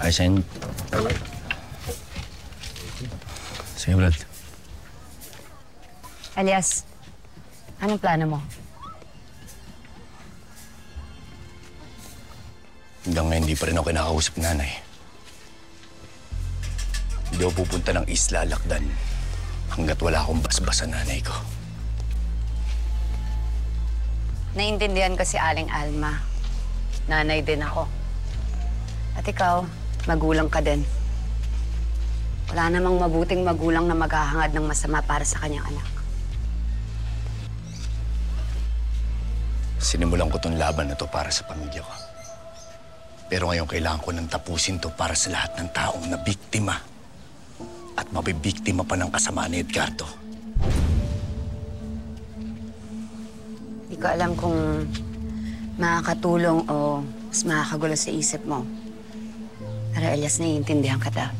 Ayos yan. Sige, Brad. Elias, anong plano mo? Hanggang ngayon, hindi pa rin ako kinakausap nanay. Hindi ako pupunta ng isla Lakdan hanggat wala akong basbas sa nanay ko. Naiintindihan ko si Aling Alma. Nanay din ako. At ikaw, magulang ka din. Wala namang mabuting magulang na maghahangad ng masama para sa kanyang anak. Sinimulan ko tong laban na to para sa pamilya ko. Pero ngayon kailangan ko nang tapusin to para sa lahat ng taong na biktima at mabibiktima pa ng kasama ni Edgardo. Hindi ko alam kung makakatulong o mas makakagulo sa isip mo. Pero Elias, naiintindihan kita.